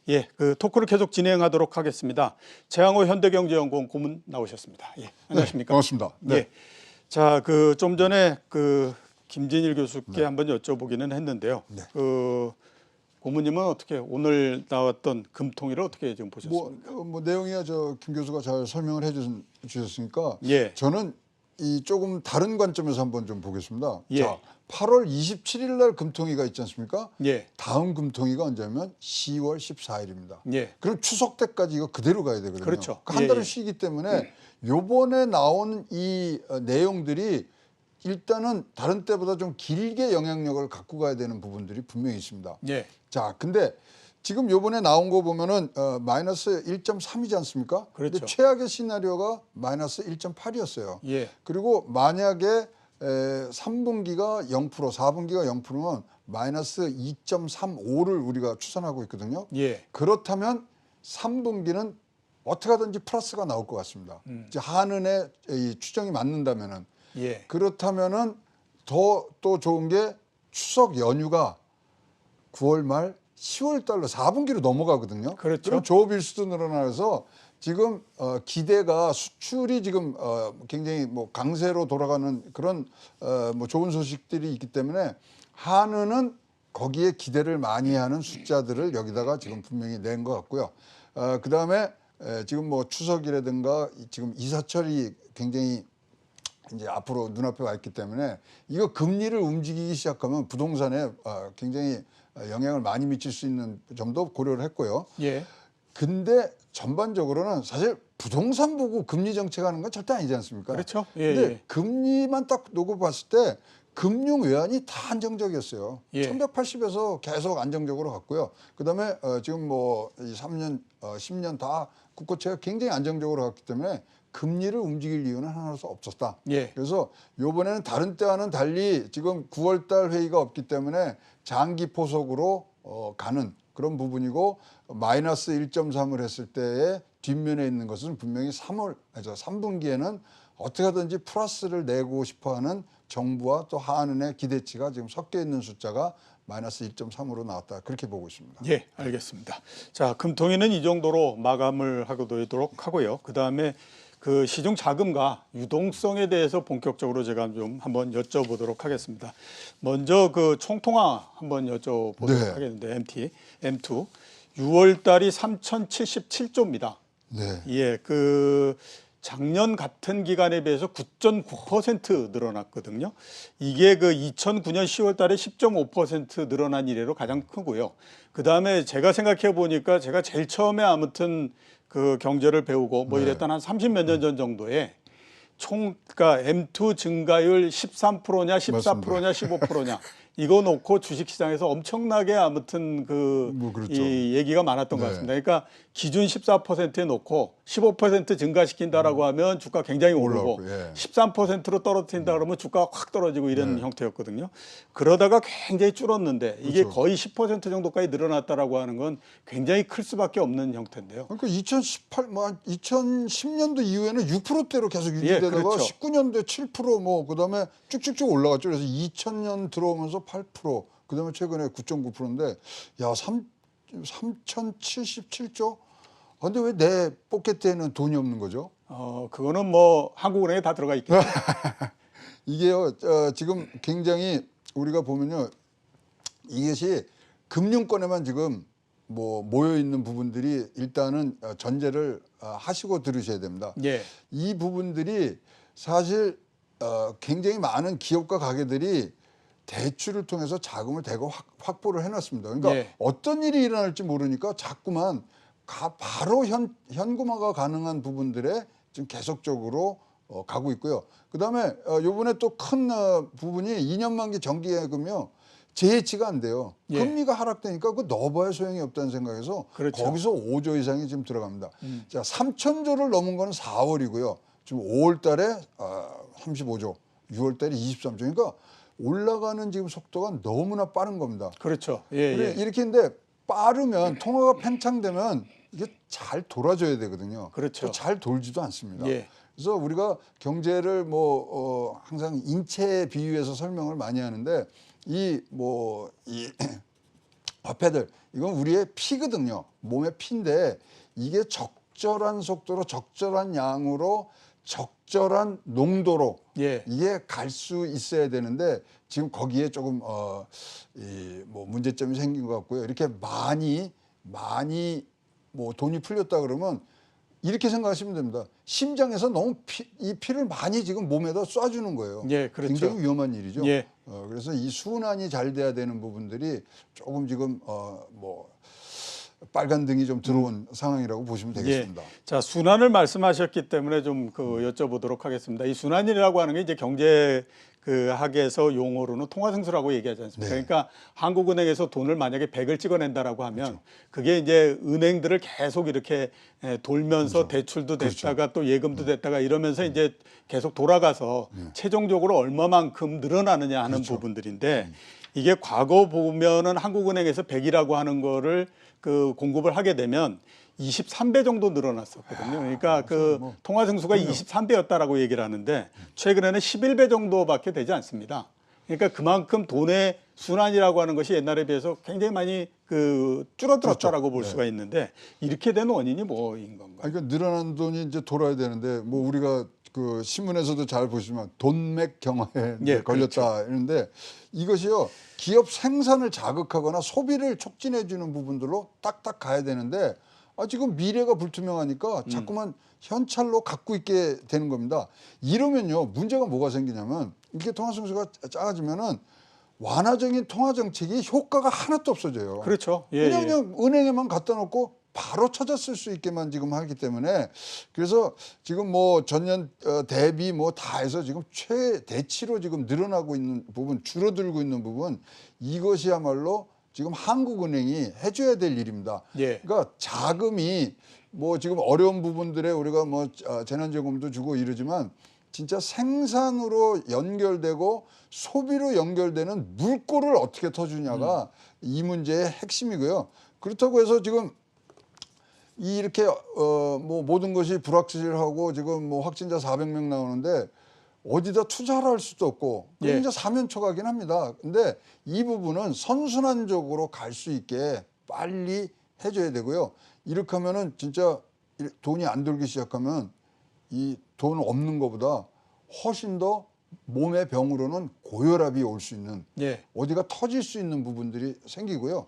예, 그 토크를 계속 진행하도록 하겠습니다. 재항호 현대경제연구원 고문 나오셨습니다. 예, 안녕하십니까? 반갑습니다. 네. 예, 자, 그 좀 전에 그 김진일 교수께 한번 여쭤보기는 했는데요. 네. 그 고문님은 어떻게 오늘 나왔던 금통위를 어떻게 지금 보셨습니까? 뭐 내용이야 김 교수가 잘 설명을 주셨으니까 예. 저는 이 조금 다른 관점에서 한번 좀 보겠습니다. 예. 자, 8월 27일 날 금통위가 있지 않습니까? 예. 다음 금통위가 언제면 10월 14일입니다. 예. 그럼 추석 때까지 이거 그대로 가야 되거든요. 그렇죠. 한 예, 달을 예. 쉬기 때문에 요번에 나온 이 내용들이 일단은 다른 때보다 좀 길게 영향력을 갖고 가야 되는 부분들이 분명히 있습니다. 예. 자, 근데 지금 요번에 나온 거 보면은 마이너스 1.3이지 않습니까? 그렇죠. 근데 최악의 시나리오가 마이너스 1.8이었어요. 예. 그리고 만약에 3분기가 0%, 4분기가 0%면 마이너스 2.35를 우리가 추산하고 있거든요. 예. 그렇다면 3분기는 어떻게 하든지 플러스가 나올 것 같습니다. 이제 한은의 이 추정이 맞는다면은. 예. 그렇다면은 더 또 좋은 게 추석 연휴가 9월 말 10월 달로 4분기로 넘어가거든요. 그렇죠. 그럼 조업 일수도 늘어나서 지금 기대가 수출이 지금 굉장히 뭐 강세로 돌아가는 그런 뭐 좋은 소식들이 있기 때문에 한은은 거기에 기대를 많이 하는 숫자들을 여기다가 지금 분명히 낸 것 같고요. 그다음에 지금 뭐 추석이라든가 지금 이사철이 굉장히 이제 앞으로 눈앞에 와 있기 때문에 이거 금리를 움직이기 시작하면 부동산에 굉장히 영향을 많이 미칠 수 있는 점도 고려를 했고요. 예. 근데 전반적으로는 사실 부동산 보고 금리 정책하는 건 절대 아니지 않습니까? 그렇죠. 예. 근데 예. 금리만 딱 놓고 봤을 때 금융 외환이 다 안정적이었어요. 예. 1180에서 계속 안정적으로 갔고요. 그다음에 지금 뭐 3년, 10년 다 국고채가 굉장히 안정적으로 갔기 때문에 금리를 움직일 이유는 하나로서 없었다. 예. 그래서 이번에는 다른 때와는 달리 지금 9월 달 회의가 없기 때문에 장기 포석으로 가는 그런 부분이고 마이너스 1.3을 했을 때의 뒷면에 있는 것은 분명히 3분기에는 어떻게 하든지 플러스를 내고 싶어하는 정부와 또 한은의 기대치가 지금 섞여 있는 숫자가 마이너스 1.3으로 나왔다. 그렇게 보고 있습니다. 예, 알겠습니다. 자, 금통위는 이 정도로 마감을 하도록 하고요. 그다음에 그 시중 자금과 유동성에 대해서 본격적으로 제가 좀 한번 여쭤보도록 하겠습니다. 먼저 그 총통화 한번 여쭤보도록 네. 하겠는데 M2 6월 달이 3,077조입니다. 네. 예, 그 작년 같은 기간에 비해서 9.9% 늘어났거든요. 이게 그 2009년 10월 달에 10.5% 늘어난 이래로 가장 크고요. 그다음에 제가 생각해 보니까 제가 제일 처음에 아무튼 그 경제를 배우고 뭐 이랬던 한 30몇 년 전 정도에 그러니까 M2 증가율 13%냐 14%냐 15%냐 이거 놓고 주식시장에서 엄청나게 아무튼 그렇죠. 이 얘기가 많았던 것 네. 같습니다. 그러니까 기준 14%에 놓고 15% 증가시킨다라고 하면 주가 굉장히 오르고 올라오고, 예. 13%로 떨어뜨린다 그러면 주가가 확 떨어지고 이런 형태였거든요. 그러다가 굉장히 줄었는데 이게 그렇죠. 거의 10% 정도까지 늘어났다라고 하는 건 굉장히 클 수밖에 없는 형태인데요. 그러니까 2010년도 이후에는 6%대로 계속 유지되다가 그렇죠. 19년도에 7%뭐 그다음에 쭉쭉쭉 올라갔죠. 그래서 2000년 들어오면서 8%, 그다음에 최근에 9.9%인데 야, 3,077조? 근데 왜 내 포켓에는 돈이 없는 거죠? 그거는 뭐 한국은행에 다 들어가 있겠죠. 이게요, 지금 굉장히 우리가 보면요, 이것이 금융권에만 지금 뭐 모여 있는 부분들이 일단은 전제를 하시고 들으셔야 됩니다. 예. 이 부분들이 사실 굉장히 많은 기업과 가게들이 대출을 통해서 자금을 대거 확보를 해놨습니다. 그러니까 예. 어떤 일이 일어날지 모르니까 자꾸만 바로 현금화가 가능한 부분들에 지금 계속적으로 가고 있고요. 그다음에 요번에 또 큰 부분이 2년 만기 정기예금이요. 재해치가 안 돼요. 예. 금리가 하락되니까 그 넣어봐야 소용이 없다는 생각에서 그렇죠. 거기서 5조 이상이 지금 들어갑니다. 자, 3,000조를 넘은 거는 4월이고요. 지금 5월 달에 35조, 6월 달에 23조. 그러니까 올라가는 지금 속도가 너무나 빠른 겁니다. 그렇죠. 예, 예. 이렇게 했는데 빠르면 통화가 팽창되면 이게 잘 돌아줘야 되거든요. 그렇죠. 또 잘 돌지도 않습니다. 예. 그래서 우리가 경제를 항상 인체에 비유해서 설명을 많이 하는데 이 화폐들 이건 우리의 피거든요. 몸의 피인데 이게 적절한 속도로 적절한 양으로 적절한 농도로 예. 이게 갈 수 있어야 되는데 지금 거기에 조금 뭐 문제점이 생긴 것 같고요. 이렇게 많이 뭐 돈이 풀렸다 그러면 이렇게 생각하시면 됩니다. 심장에서 너무 이 피를 많이 지금 몸에다 쏴주는 거예요. 예, 그렇죠. 굉장히 위험한 일이죠. 예. 그래서 이 순환이 잘 돼야 되는 부분들이 조금 지금 뭐 빨간 등이 좀 들어온 상황이라고 보시면 되겠습니다. 예. 자, 순환을 말씀하셨기 때문에 좀 여쭤보도록 하겠습니다. 이 순환이라고 하는 게 이제 경제 학에서 용어로는 통화승수라고 얘기하지 않습니까? 네. 그러니까 한국은행에서 돈을 만약에 100을 찍어낸다라고 하면 그게 이제 은행들을 계속 이렇게 돌면서 대출도 됐다가 또 예금도 됐다가 이러면서 이제 계속 돌아가서 최종적으로 얼마만큼 늘어나느냐 하는 부분들인데 이게 과거 보면은 한국은행에서 100이라고 하는 거를 공급을 하게 되면 23배 정도 늘어났었거든요. 그러니까 통화승수가 23배였다라고 얘기를 하는데 최근에는 11배 정도밖에 되지 않습니다. 그러니까 그만큼 돈의 순환이라고 하는 것이 옛날에 비해서 굉장히 많이 줄어들었다라고 볼 수가 있는데 이렇게 된 원인이 뭐인 건가요? 그러니까 늘어난 돈이 이제 돌아야 되는데 뭐 우리가 신문에서도 잘 보시면 돈맥 경화에 예, 걸렸다 이러는데 이것이요 기업 생산을 자극하거나 소비를 촉진해 주는 부분들로 딱딱 가야 되는데 지금 미래가 불투명하니까 자꾸만 현찰로 갖고 있게 되는 겁니다. 이러면요 문제가 뭐가 생기냐면 이렇게 통화승수가 작아지면은 완화적인 통화 정책이 효과가 하나도 없어져요. 그렇죠. 예, 그냥 은행에만 갖다 놓고 바로 찾아 쓸 수 있게만 지금 하기 때문에 그래서 지금 뭐 전년 대비 뭐 다 해서 지금 최대치로 지금 늘어나고 있는 부분, 줄어들고 있는 부분 이것이야말로 지금 한국은행이 해줘야 될 일입니다. 예. 그러니까 자금이 뭐 지금 어려운 부분들에 우리가 뭐 재난지원금도 주고 이러지만 진짜 생산으로 연결되고 소비로 연결되는 물꼬를 어떻게 터주냐가 이 문제의 핵심이고요. 그렇다고 해서 지금 이렇게 뭐 모든 것이 불확실하고 지금 뭐 확진자 400명 나오는데 어디다 투자를 할 수도 없고 예. 이제 사면초가긴 합니다. 근데 이 부분은 선순환적으로 갈 수 있게 빨리 해줘야 되고요. 이렇게 하면은 진짜 돈이 안 돌기 시작하면 이 돈 없는 것보다 훨씬 더 몸의 병으로는 고혈압이 올 수 있는 예. 어디가 터질 수 있는 부분들이 생기고요.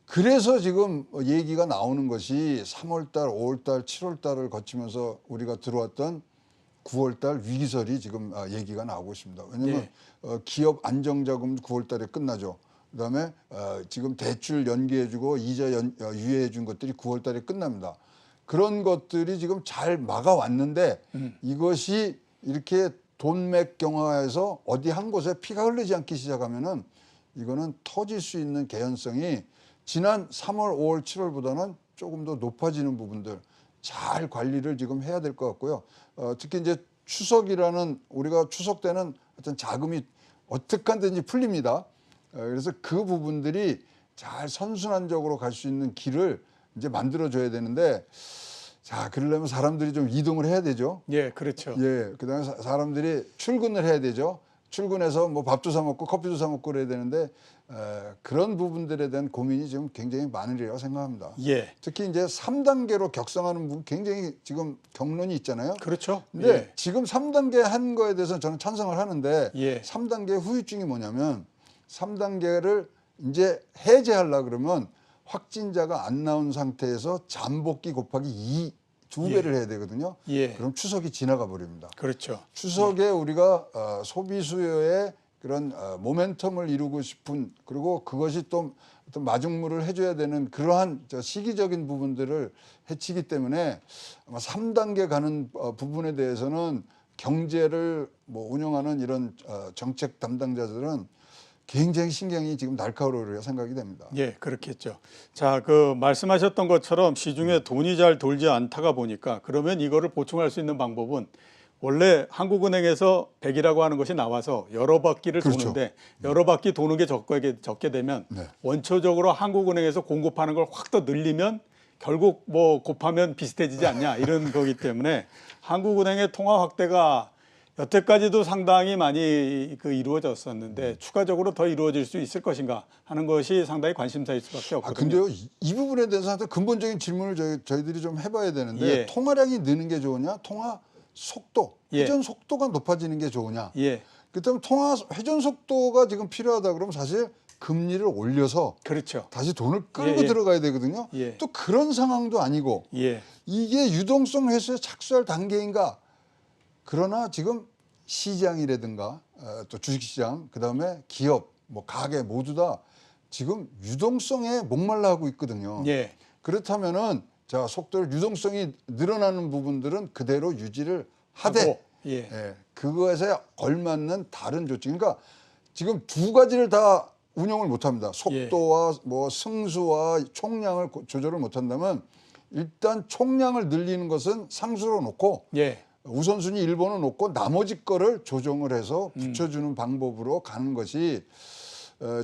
그래서 지금 얘기가 나오는 것이 3월달, 5월달, 7월달을 거치면서 우리가 들어왔던 9월달 위기설이 지금 얘기가 나오고 있습니다. 왜냐하면 기업 안정자금 9월달에 끝나죠. 그다음에 지금 대출 연기해주고 이자 유예해준 것들이 9월달에 끝납니다. 그런 것들이 지금 잘 막아왔는데 이것이 이렇게 돈맥 경화에서 어디 한 곳에 피가 흐르지 않기 시작하면은 이거는 터질 수 있는 개연성이 지난 3월, 5월, 7월보다는 조금 더 높아지는 부분들 잘 관리를 지금 해야 될 것 같고요. 특히 이제 추석이라는 우리가 추석 때는 어떤 자금이 어떻게 하든지 풀립니다. 그래서 그 부분들이 잘 선순환적으로 갈 수 있는 길을 이제 만들어줘야 되는데 자, 그러려면 사람들이 좀 이동을 해야 되죠. 예, 그렇죠. 예, 그다음에 사람들이 출근을 해야 되죠. 출근해서 뭐 밥도 사 먹고 커피도 사 먹고 그래야 되는데 그런 부분들에 대한 고민이 지금 굉장히 많으리라고 생각합니다. 예. 특히 이제 3단계로 격상하는 부분 굉장히 지금 경론이 있잖아요. 그렇죠. 근데 예. 지금 3단계 한 거에 대해서는 저는 찬성을 하는데 예. 3단계 후유증이 뭐냐면 3단계를 이제 해제하려 그러면 확진자가 안 나온 상태에서 잠복기 곱하기 2배를 해야 되거든요. 예. 그럼 추석이 지나가 버립니다. 그렇죠. 추석에 우리가 소비 수요의 그런 모멘텀을 이루고 싶은 그리고 그것이 또 어떤 마중물을 해줘야 되는 그러한 시기적인 부분들을 해치기 때문에 아마 3단계 가는 부분에 대해서는 경제를 뭐 운영하는 이런 정책 담당자들은 굉장히 신경이 지금 날카로울 생각이 됩니다. 예, 그렇겠죠. 자, 말씀하셨던 것처럼 시중에 돈이 잘 돌지 않다가 보니까 그러면 이거를 보충할 수 있는 방법은 원래 한국은행에서 100이라고 하는 것이 나와서 여러 바퀴를 그렇죠. 도는데 여러 바퀴 도는 게 적게 되면 원초적으로 한국은행에서 공급하는 걸 확 더 늘리면 결국 뭐 곱하면 비슷해지지 않냐 이런 거기 때문에 한국은행의 통화 확대가 여태까지도 상당히 많이 이루어졌었는데 추가적으로 더 이루어질 수 있을 것인가 하는 것이 상당히 관심사일 수밖에 없거든요. 근데요, 이 부분에 대해서 하여튼 근본적인 질문을 저희들이 좀 해봐야 되는데 예. 통화량이 느는 게 좋으냐, 통화 속도, 예. 회전 속도가 높아지는 게 좋으냐. 예, 그렇다면 통화 회전 속도가 지금 필요하다 그러면 사실 금리를 올려서 그렇죠. 다시 돈을 끌고 예, 예. 들어가야 되거든요. 예. 또 그런 상황도 아니고 예, 이게 유동성 회수에 착수할 단계인가. 그러나 지금 시장이라든가 또 주식시장, 그다음에 기업, 뭐 가게 모두 다 지금 유동성에 목말라 하고 있거든요. 예, 그렇다면은 자, 속도를 유동성이 늘어나는 부분들은 그대로 유지를 하되 하고, 예. 그것에 걸맞는 다른 조치. 그러니까 지금 두 가지를 다 운영을 못 합니다. 속도와 뭐 승수와 총량을 조절을 못 한다면 일단 총량을 늘리는 것은 상수로 놓고 예, 우선순위 1번을 놓고 나머지 거를 조정을 해서 붙여주는 방법으로 가는 것이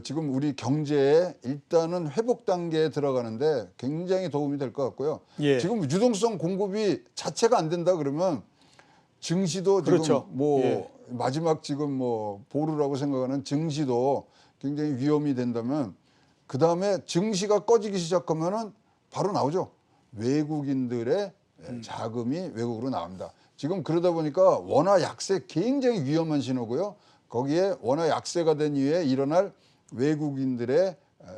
지금 우리 경제에 일단은 회복 단계에 들어가는데 굉장히 도움이 될 것 같고요. 예. 지금 유동성 공급이 자체가 안 된다 그러면 증시도 지금 그렇죠. 뭐 예. 마지막 지금 뭐 보루라고 생각하는 증시도 굉장히 위험이 된다면 그 다음에 증시가 꺼지기 시작하면은 바로 나오죠. 외국인들의 자금이 외국으로 나옵니다. 지금 그러다 보니까 원화 약세 굉장히 위험한 신호고요. 거기에 원화 약세가 된 이후에 일어날 외국인들의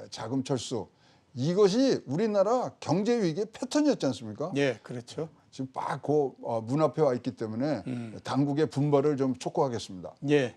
자금 철수. 이것이 우리나라 경제 위기의 패턴이었지 않습니까? 예, 그렇죠. 지금 막 문 앞에 와 있기 때문에 당국의 분발을 좀 촉구하겠습니다. 예,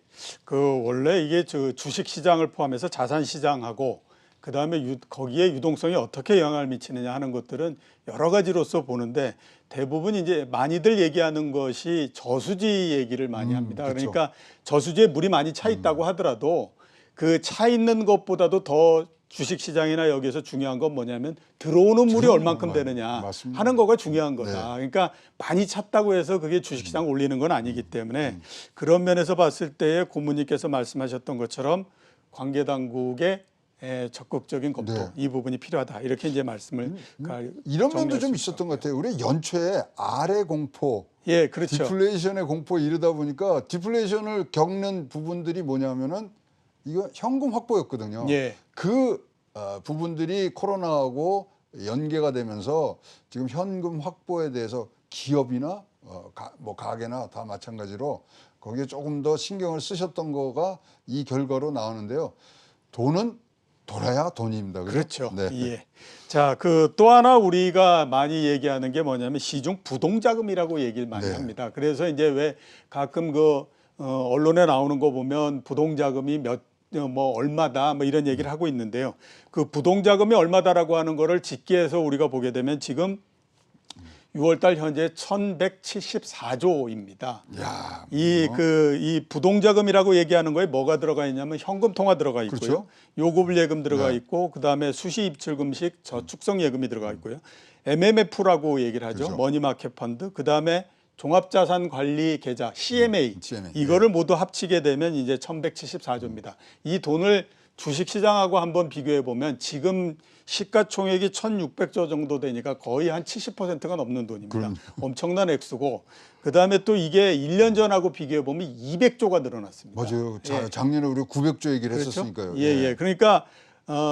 원래 이게 주식 시장을 포함해서 자산 시장하고 그 다음에 거기에 유동성이 어떻게 영향을 미치느냐 하는 것들은 여러 가지로서 보는데 대부분 이제 많이들 얘기하는 것이 저수지 얘기를 많이 합니다. 그렇죠. 그러니까 저수지에 물이 많이 차 있다고 하더라도 그 차 있는 것보다도 더 주식 시장이나 여기서 중요한 건 뭐냐면 들어오는 물이 얼만큼 되느냐 맞습니다. 하는 거가 중요한 거다. 네. 그러니까 많이 찼다고 해서 그게 주식시장 올리는 건 아니기 때문에 그런 면에서 봤을 때에 고모님께서 말씀하셨던 것처럼 관계 당국의 적극적인 검토 네. 이 부분이 필요하다. 이렇게 이제 말씀을 이런 면도 정리할 좀 수 있었던 것 같아요. 우리 연초에 아래 공포, 예, 그렇죠. 디플레이션의 공포 이러다 보니까 디플레이션을 겪는 부분들이 뭐냐면은 이거 현금 확보였거든요. 예. 그 부분들이 코로나하고 연계가 되면서 지금 현금 확보에 대해서 기업이나 뭐 가게나 다 마찬가지로 거기에 조금 더 신경을 쓰셨던 거가 이 결과로 나오는데요. 돈은 돌아야 돈입니다. 그렇죠. 네. 예. 자, 또 하나 우리가 많이 얘기하는 게 뭐냐면 시중 부동자금이라고 얘기를 많이 네. 합니다. 그래서 이제 왜 가끔 언론에 나오는 거 보면 부동자금이 뭐 얼마다 뭐 이런 얘기를 하고 있는데요. 그 부동자금이 얼마다라고 하는 거를 집계해서 우리가 보게 되면 지금 6월달 현재 1,174조입니다. 야, 이 부동자금이라고 얘기하는 거에 뭐가 들어가 있냐면 현금 통화 들어가 있고요. 그렇죠. 요금 예금 들어가 네. 있고 그다음에 수시 입출금식 저축성 예금이 들어가 있고요. MMF라고 얘기를 하죠. 그렇죠. 머니마켓 펀드. 그다음에 종합자산 관리 계좌 CMA. CMA. 이거를 모두 합치게 되면 이제 1,174조입니다. 이 돈을 주식 시장하고 한번 비교해 보면 지금 시가총액이 1,600조 정도 되니까 거의 한 70%가 넘는 돈입니다. 엄청난 액수고 그다음에 또 이게 1년 전하고 비교해 보면 200조가 늘어났습니다. 맞아요. 예. 작년에 우리 900조 얘기를 그렇죠? 했었으니까요. 예, 예. 그러니까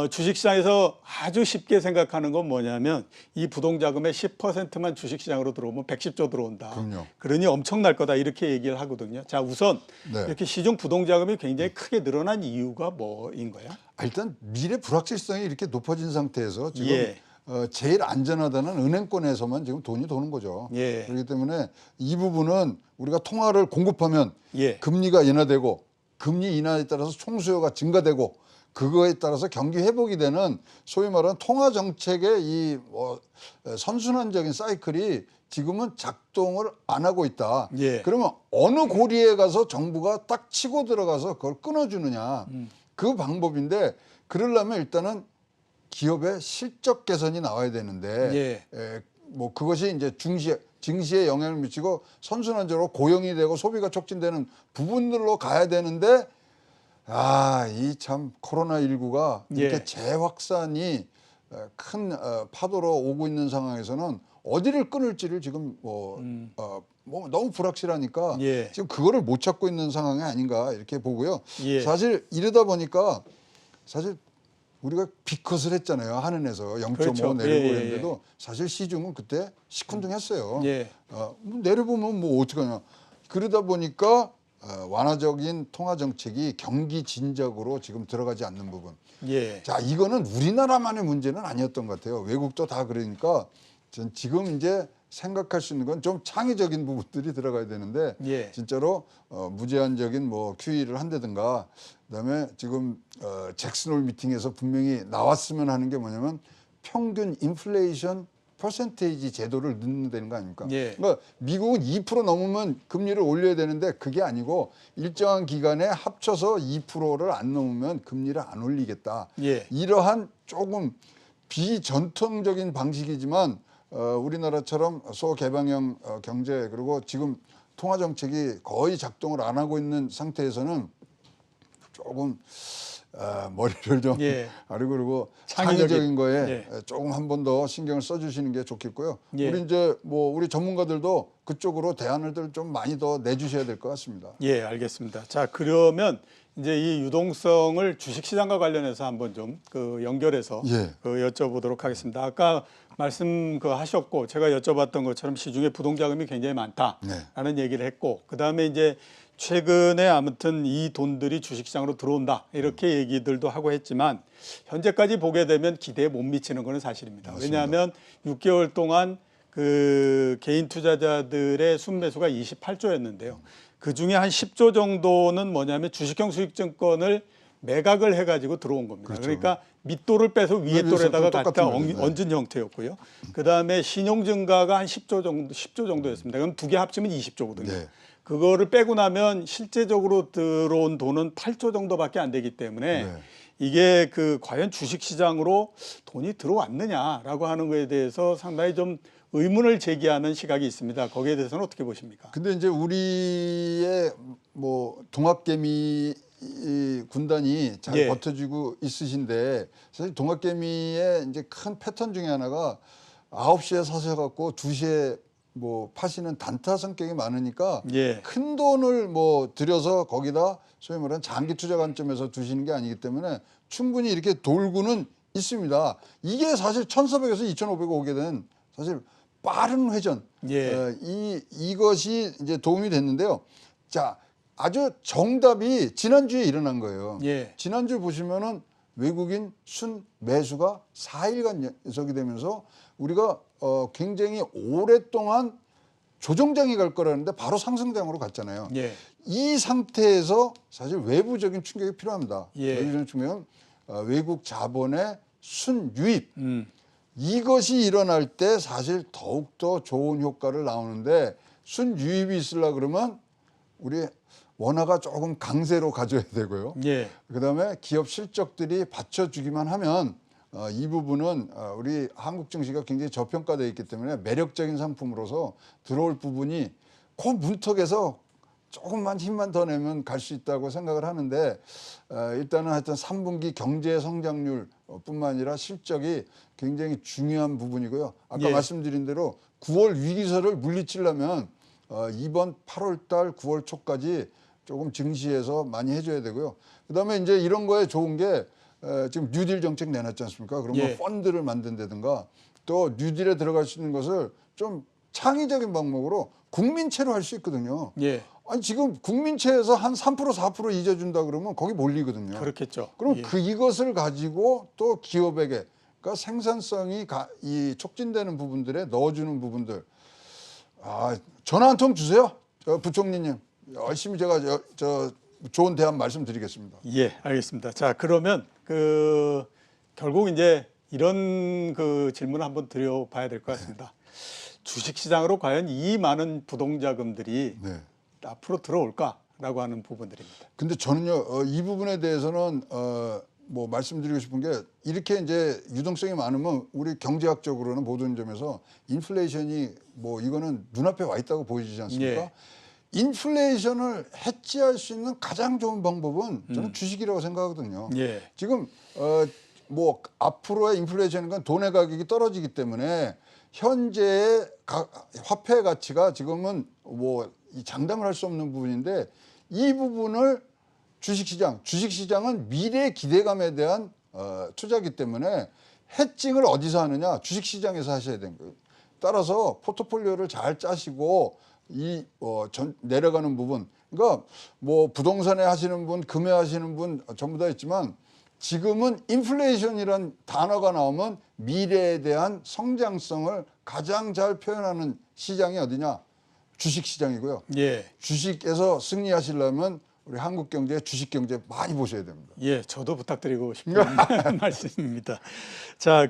주식시장에서 아주 쉽게 생각하는 건 뭐냐면 이 부동자금의 10%만 주식시장으로 들어오면 110조 들어온다. 그럼요. 그러니 엄청날 거다 이렇게 얘기를 하거든요. 자, 우선 네. 이렇게 시중 부동자금이 굉장히 크게 늘어난 이유가 뭐인 거야? 일단 미래 불확실성이 이렇게 높아진 상태에서 지금 예. 제일 안전하다는 은행권에서만 지금 돈이 도는 거죠. 예. 그렇기 때문에 이 부분은 우리가 통화를 공급하면 예. 금리가 인하되고 금리 인하에 따라서 총수요가 증가되고 그거에 따라서 경기 회복이 되는 소위 말하는 통화 정책의 이 선순환적인 사이클이 지금은 작동을 안 하고 있다. 예. 그러면 어느 고리에 가서 정부가 딱 치고 들어가서 그걸 끊어주느냐. 그 방법인데 그러려면 일단은 기업의 실적 개선이 나와야 되는데 뭐 그것이 이제 증시에 영향을 미치고 선순환적으로 고용이 되고 소비가 촉진되는 부분들로 가야 되는데 이 참 코로나19가 이렇게 예. 재확산이 큰 파도로 오고 있는 상황에서는 어디를 끊을지를 지금 뭐 너무 불확실하니까 예. 지금 그거를 못 찾고 있는 상황이 아닌가 이렇게 보고요. 예. 사실 이러다 보니까 사실 우리가 비컷을 했잖아요. 한은에서 0.5 그렇죠. 내리고 예, 예, 했는데도 사실 시중은 그때 시큰둥했어요. 예. 뭐 내려보면 뭐 어떡하냐. 그러다 보니까 완화적인 통화 정책이 경기 진작으로 지금 들어가지 않는 부분. 예. 자, 이거는 우리나라만의 문제는 아니었던 것 같아요. 외국도 다 그러니까 전 지금 이제 생각할 수 있는 건 좀 창의적인 부분들이 들어가야 되는데 예. 진짜로 무제한적인 뭐 QE를 한다든가 그다음에 지금 잭슨홀 미팅에서 분명히 나왔으면 하는 게 뭐냐면 평균 인플레이션 퍼센테이지 제도를 넣는다는 거 아닙니까? 예. 그러니까 미국은 2% 넘으면 금리를 올려야 되는데 그게 아니고 일정한 기간에 합쳐서 2%를 안 넘으면 금리를 안 올리겠다. 예. 이러한 조금 비전통적인 방식이지만 우리나라처럼 소개방형 경제 그리고 지금 통화 정책이 거의 작동을 안 하고 있는 상태에서는 조금 머리를 좀 예. 그리고 창의적인, 창의적인 거에 예. 조금 한 번 더 신경을 써주시는 게 좋겠고요. 예. 우리 이제 뭐 우리 전문가들도 그쪽으로 대안을 좀 많이 더 내주셔야 될 것 같습니다. 예, 알겠습니다. 자, 그러면 이제 이 유동성을 주식시장과 관련해서 한번 좀 연결해서 예. 여쭤보도록 하겠습니다. 아까 말씀 하셨고 제가 여쭤봤던 것처럼 시중에 부동자금이 굉장히 많다라는 얘기를 했고 그다음에 이제 최근에 아무튼 이 돈들이 주식시장으로 들어온다 이렇게 얘기들도 하고 했지만 현재까지 보게 되면 기대에 못 미치는 것은 사실입니다. 맞습니다. 왜냐하면 6개월 동안 그 개인 투자자들의 순매수가 28조였는데요. 그 중에 한 10조 정도는 뭐냐면 주식형 수익증권을 매각을 해가지고 들어온 겁니다. 그렇죠. 그러니까 밑돌을 빼서 위에 위에서 돌에다가 똑같은 갖다 거죠. 네. 얹은 형태였고요. 그 다음에 신용증가가 한 10조 정도였습니다. 그럼 두 개 합치면 20조거든요. 네. 그거를 빼고 나면 실제적으로 들어온 돈은 8조 정도밖에 안 되기 때문에 네. 이게 과연 주식시장으로 돈이 들어왔느냐라고 하는 거에 대해서 상당히 좀 의문을 제기하는 시각이 있습니다. 거기에 대해서는 어떻게 보십니까? 근데 이제 우리의 뭐 동학개미 이 군단이 잘 예. 버텨주고 있으신데 사실 동학개미의 이제 큰 패턴 중에 하나가 9시에 사셔갖고 2시에 뭐 파시는 단타 성격이 많으니까 예. 큰 돈을 뭐 들여서 거기다 소위 말하는 장기 투자 관점에서 두시는 게 아니기 때문에 충분히 이렇게 돌고는 있습니다. 이게 사실 1,400에서 2,500 오게 된 사실 빠른 회전. 예. 이것이 이제 도움이 됐는데요. 자, 아주 정답이 지난주에 일어난 거예요. 예. 지난주 보시면은 외국인 순 매수가 4일간 연속이 되면서 우리가 굉장히 오랫동안 조정장이 갈 거라는데 바로 상승장으로 갔잖아요. 예. 이 상태에서 사실 외부적인 충격이 필요합니다. 예. 외부적인 충격은 외국 자본의 순유입. 음. 이것이 일어날 때 사실 더욱더 좋은 효과를 나오는데 순유입이 있으려 그러면 우리 원화가 조금 강세로 가져야 되고요. 예. 그다음에 기업 실적들이 받쳐주기만 하면 이 부분은 우리 한국 증시가 굉장히 저평가되어 있기 때문에 매력적인 상품으로서 들어올 부분이 그 문턱에서 조금만 힘만 더 내면 갈 수 있다고 생각을 하는데 일단은 하여튼 3분기 경제 성장률 뿐만 아니라 실적이 굉장히 중요한 부분이고요. 아까 예. 말씀드린 대로 9월 위기설을 물리치려면 이번 8월 달 9월 초까지 조금 증시에서 많이 해줘야 되고요. 그다음에 이제 이런 거에 좋은 게 지금 뉴딜 정책 내놨지 않습니까? 그러면 예. 펀드를 만든다든가 또 뉴딜에 들어갈 수 있는 것을 좀 창의적인 방법으로 국민채로 할 수 있거든요. 예. 아니 지금 국민채에서 한 3% 4% 잊어준다 그러면 거기 몰리거든요. 그렇겠죠. 그럼 예. 이것을 가지고 또 기업에게 그러니까 생산성이 촉진되는 부분들에 넣어주는 부분들. 전화 한 통 주세요, 부총리님. 열심히 제가 좋은 대안 말씀드리겠습니다. 예, 알겠습니다. 자, 그러면 결국 이제 이런 질문을 한번 드려봐야 될 것 같습니다. 주식시장으로 과연 이 많은 부동자금들이 네. 앞으로 들어올까라고 하는 부분들입니다. 근데 저는요, 이 부분에 대해서는 뭐 말씀드리고 싶은 게 이렇게 이제 유동성이 많으면 우리 경제학적으로는 모든 점에서 인플레이션이 뭐 이거는 눈앞에 와 있다고 보이지 않습니까? 예. 인플레이션을 해치할 수 있는 가장 좋은 방법은 저는 주식이라고 생각하거든요. 예. 지금 뭐 앞으로의 인플레이션은 돈의 가격이 떨어지기 때문에 현재의 화폐 가치가 지금은 뭐 이 장담을 할 수 없는 부분인데 이 부분을 주식시장은 미래 기대감에 대한 투자이기 때문에 해칭을 어디서 하느냐? 주식시장에서 하셔야 되는 거예요. 따라서 포트폴리오를 잘 짜시고 내려가는 부분, 그러니까 뭐 부동산에 하시는 분, 금에 하시는 분 전부 다 있지만 지금은 인플레이션이란 단어가 나오면 미래에 대한 성장성을 가장 잘 표현하는 시장이 어디냐? 주식시장이고요. 예. 주식에서 승리하시려면 우리 한국 경제, 주식 경제 많이 보셔야 됩니다. 예, 저도 부탁드리고 싶은 말씀입니다. 자,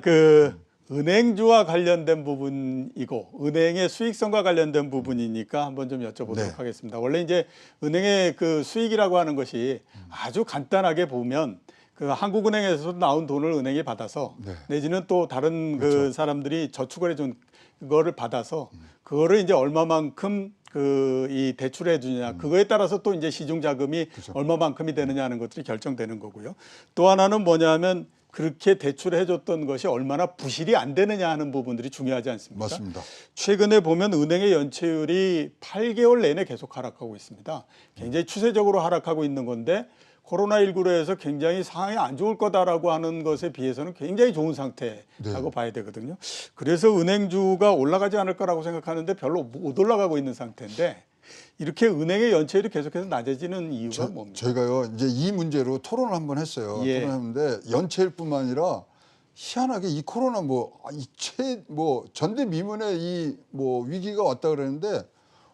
은행주와 관련된 부분이고 은행의 수익성과 관련된 부분이니까 한번 좀 여쭤보도록 네. 하겠습니다. 원래 이제 은행의 그 수익이라고 하는 것이 아주 간단하게 보면 그 한국은행에서 나온 돈을 은행이 받아서 네. 내지는 또 다른 그 그렇죠. 사람들이 저축을 해준 그거를 받아서 그거를 이제 얼마만큼 이 대출해 주느냐 그거에 따라서 또 이제 시중 자금이 그렇죠. 얼마만큼이 되느냐 하는 것들이 결정되는 거고요. 또 하나는 뭐냐면 그렇게 대출해 줬던 것이 얼마나 부실이 안 되느냐 하는 부분들이 중요하지 않습니까? 맞습니다. 최근에 보면 은행의 연체율이 8개월 내내 계속 하락하고 있습니다. 굉장히 추세적으로 하락하고 있는 건데 코로나19로 해서 굉장히 상황이 안 좋을 거다라고 하는 것에 비해서는 굉장히 좋은 상태라고 봐야 되거든요. 그래서 은행주가 올라가지 않을 거라고 생각하는데 별로 못 올라가고 있는 상태인데 이렇게 은행의 연체율이 계속해서 낮아지는 이유가 뭡니까? 저희가요 이제 이 문제로 토론을 한번 했어요. 예. 토론했는데 연체율뿐만 아니라 희한하게 이 코로나 전대미문의 이 위기가 왔다 그러는데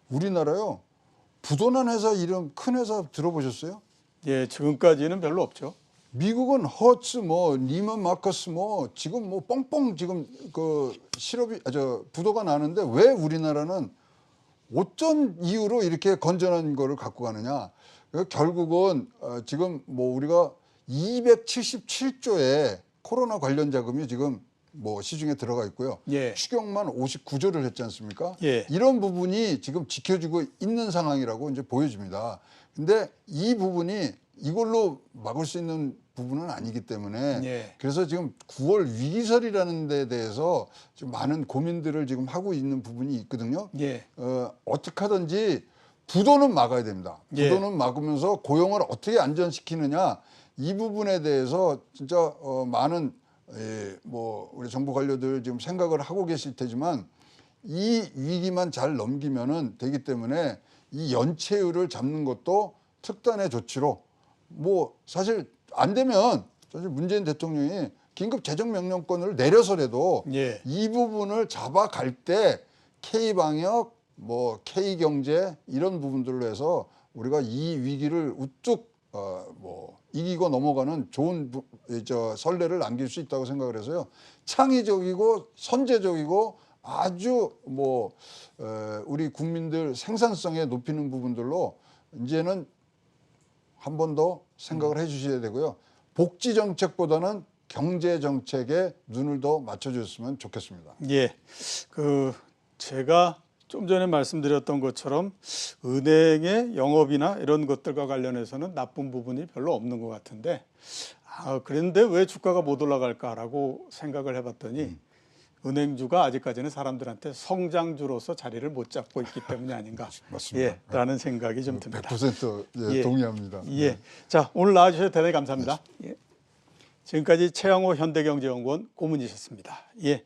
우리나라요 부도난 회사 이름 큰 회사 들어보셨어요? 예, 지금까지는 별로 없죠. 미국은 허츠 리먼 마커스 지금 뻥뻥 지금 부도가 나는데 왜 우리나라는 어쩐 이유로 이렇게 건전한 거를 갖고 가느냐? 결국은 지금 우리가 277조의 코로나 관련 자금이 지금 시중에 들어가 있고요. 예. 추경만 59조를 했지 않습니까? 예. 이런 부분이 지금 지켜지고 있는 상황이라고 이제 보여집니다. 근데 이 부분이 이걸로 막을 수 있는 부분은 아니기 때문에 예. 그래서 지금 9월 위기설이라는 데 대해서 좀 많은 고민들을 지금 하고 있는 부분이 있거든요. 예. 어떻게 하든지 부도는 막아야 됩니다. 예. 부도는 막으면서 고용을 어떻게 안전시키느냐 이 부분에 대해서 진짜 많은 우리 정부 관료들 지금 생각을 하고 계실 테지만 이 위기만 잘 넘기면은 되기 때문에 이 연체율을 잡는 것도 특단의 조치로 사실 안 되면 사실 문재인 대통령이 긴급 재정명령권을 내려서라도 예. 이 부분을 잡아갈 때 K방역, K경제 이런 부분들로 해서 우리가 이 위기를 우뚝 이기고 넘어가는 좋은 선례를 남길 수 있다고 생각을 해서요. 창의적이고 선제적이고 아주 우리 국민들 생산성에 높이는 부분들로 이제는 한 번 더 생각을 해 주셔야 되고요. 복지 정책보다는 경제 정책에 눈을 더 맞춰줬으면 좋겠습니다. 예. 제가 좀 전에 말씀드렸던 것처럼 은행의 영업이나 이런 것들과 관련해서는 나쁜 부분이 별로 없는 것 같은데 그런데 왜 주가가 못 올라갈까라고 생각을 해봤더니 은행주가 아직까지는 사람들한테 성장주로서 자리를 못 잡고 있기 때문이 아닌가. 맞습니다. 라는 생각이 좀 듭니다. 100% 동의합니다. 예. 자, 오늘 나와주셔서 대단히 감사합니다. 예. 지금까지 최영호 현대경제연구원 고문이셨습니다. 예.